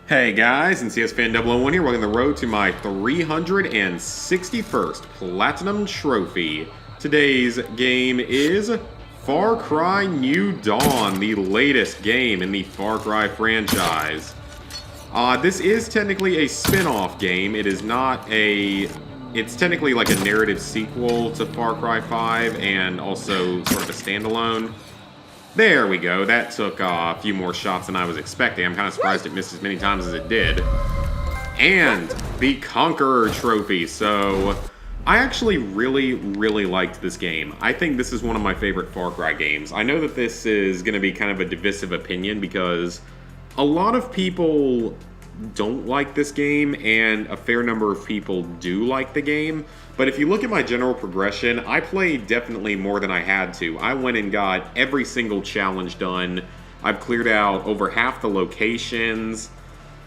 Hey guys, and CS Fan 001 here, welcome to the road to my 361st Platinum Trophy. Today's game is Far Cry New Dawn, the latest game in the Far Cry franchise. This is technically a spin-off game. It is not a... It's technically like a narrative sequel to Far Cry 5 and also sort of a standalone. There we go. That took a few more shots than I was expecting. I'm kind of surprised it missed as many times as it did. And the Conqueror Trophy. So, I actually really liked this game. I think this is one of my favorite Far Cry games. I know that this is going to be kind of a divisive opinion because a lot of people don't like this game and a fair number of people do like the game. But if you look at my general progression, I played definitely more than I had to. I went and got every single challenge done. I've cleared out over half the locations,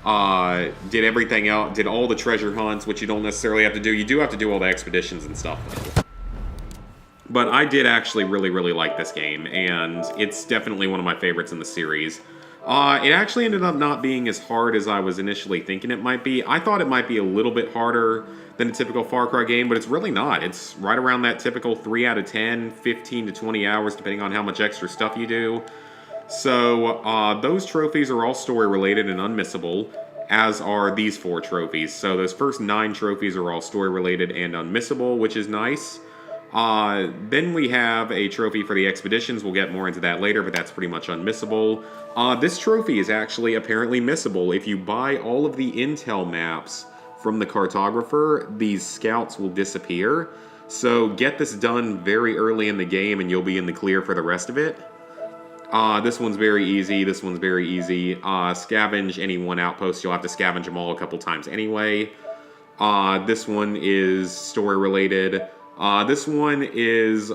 did everything else, did all the treasure hunts, which you don't necessarily have to do. You do have to do all the expeditions and stuff, though. But I did actually really like this game, and it's definitely one of my favorites in the series. It actually ended up not being as hard as I was initially thinking it might be. I thought it might be a little bit harder than a typical Far Cry game, but it's really not. It's right around that typical 3 out of 10, 15 to 20 hours, depending on how much extra stuff you do. So, those trophies are all story-related and unmissable, as are these 4 trophies. So those first 9 trophies are all story-related and unmissable, which is nice. Then we have a trophy for the expeditions. We'll get more into that later, but that's pretty much unmissable. This trophy is actually apparently missable. If you buy all of the intel maps from the cartographer, these scouts will disappear. So get this done very early in the game and you'll be in the clear for the rest of it. This one's very easy. This one's very easy. Scavenge any one outpost. You'll have to scavenge them all a couple times anyway. This one is story related. This one is,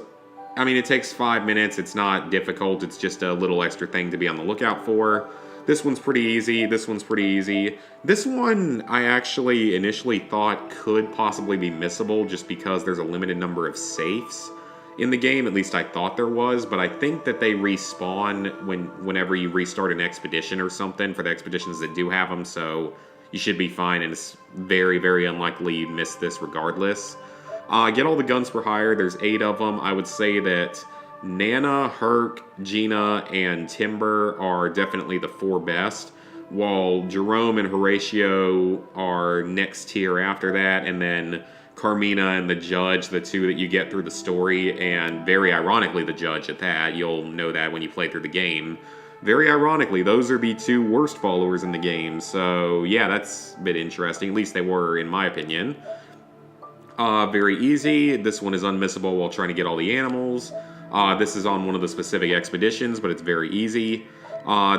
I mean, it takes 5 minutes. It's not difficult. It's just a little extra thing to be on the lookout for. This one's pretty easy. This one's pretty easy. This one I actually initially thought could possibly be missable just because there's a limited number of safes in the game. At least I thought there was, but I think that they respawn whenever you restart an expedition or something for the expeditions that do have them, so you should be fine, and it's very unlikely you'd miss this regardless. Get all the guns for hire. There's 8 of them. I would say that Nana, Herc, Gina, and Timber are definitely the 4 best, while Jerome and Horatio are next tier after that, and then Carmina and the Judge, the 2 that you get through the story, and very ironically the Judge at that. You'll know that when you play through the game. Very ironically, those are the 2 worst followers in the game, so yeah, that's a bit interesting. At least they were, in my opinion. Very easy. This one is unmissable while trying to get all the animals. This is on one of the specific expeditions, but it's very easy.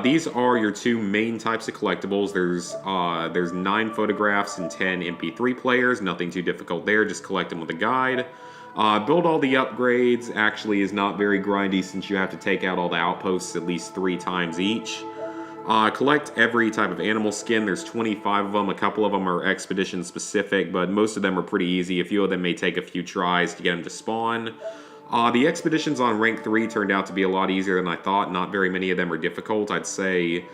These are your 2 main types of collectibles. There's 9 photographs and 10 MP3 players. Nothing too difficult there. Just collect them with a guide. Build all the upgrades actually is not very grindy since you have to take out all the outposts at least 3 times each. Collect every type of animal skin. There's 25 of them. A couple of them are expedition specific, but most of them are pretty easy. A few of them may take a few tries to get them to spawn. The expeditions on rank 3 turned out to be a lot easier than I thought. Not very many of them are difficult. I'd say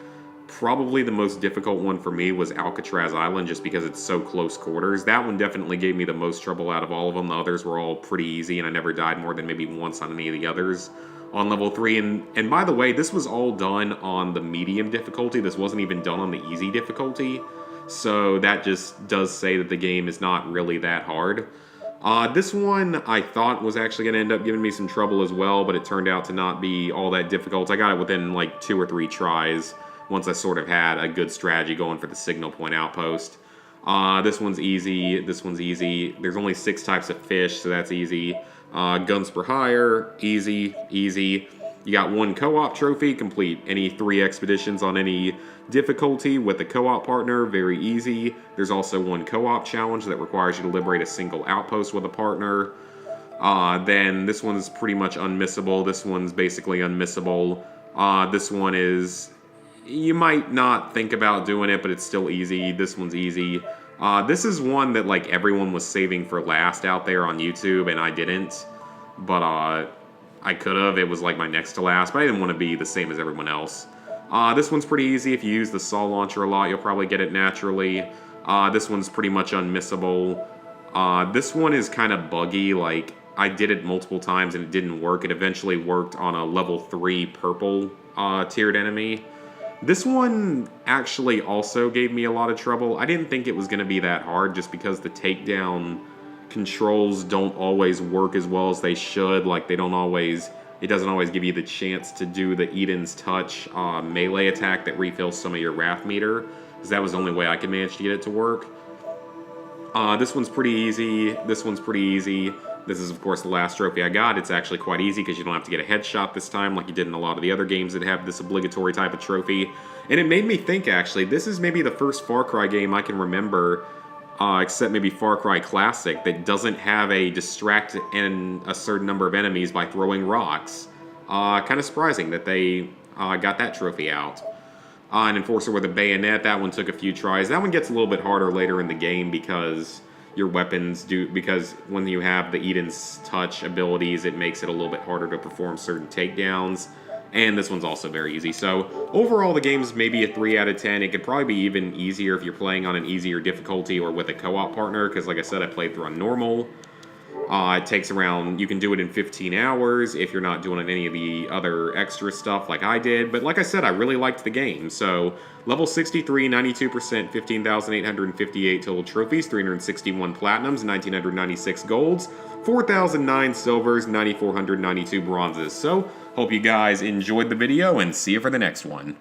probably the most difficult one for me was Alcatraz Island, just because it's so close quarters. That one definitely gave me the most trouble out of all of them. The others were all pretty easy, and I never died more than maybe once on any of the others on level 3. And by the way, this was all done on the medium difficulty. This wasn't even done on the easy difficulty. So that just does say that the game is not really that hard. This one I thought was actually going to end up giving me some trouble as well, but it turned out to not be all that difficult. I got it within like 2 or 3 tries once I sort of had a good strategy going for the signal point outpost. This one's easy. This one's easy. There's only 6 types of fish, so that's easy. Guns for hire, easy. You got 1 co-op trophy, complete any 3 expeditions on any difficulty with a co-op partner, very easy. There's also 1 co-op challenge that requires you to liberate a single outpost with a partner. Then this one's pretty much unmissable. This one's basically unmissable. This one is, you might not think about doing it, but it's still easy. This one's easy. This is one that like everyone was saving for last out there on YouTube, and I didn't. But I could have. It was like my next to last, but I didn't want to be the same as everyone else. This one's pretty easy. If you use the saw launcher a lot, you'll probably get it naturally. This one's pretty much unmissable. This one is kind of buggy. Like, I did it multiple times and it didn't work. It eventually worked on a level 3 purple tiered enemy. This one actually also gave me a lot of trouble. I didn't think it was going to be that hard just because the takedown controls don't always work as well as they should. Like, they don't always... It doesn't always give you the chance to do the Eden's Touch melee attack that refills some of your Wrath meter, because that was the only way I could manage to get it to work. This one's pretty easy. This one's pretty easy. This is, of course, the last trophy I got. It's actually quite easy because you don't have to get a headshot this time like you did in a lot of the other games that have this obligatory type of trophy. And it made me think, actually, this is maybe the first Far Cry game I can remember, except maybe Far Cry Classic, that doesn't have a distract a certain number of enemies by throwing rocks. Kind of surprising that they got that trophy out. An Enforcer with a bayonet, that one took a few tries. That one gets a little bit harder later in the game because your weapons because when you have the Eden's Touch abilities, it makes it a little bit harder to perform certain takedowns. And this one's also very easy. So overall, the game's maybe a 3 out of 10. It could probably be even easier if you're playing on an easier difficulty or with a co-op partner, because like I said, I played through on normal. It takes around, you can do it in 15 hours if you're not doing any of the other extra stuff like I did. But like I said, I really liked the game. So level 63, 92%, 15,858 total trophies, 361 platinums, 1,996 golds, 4,009 silvers, 9,492 bronzes. So hope you guys enjoyed the video and see you for the next one.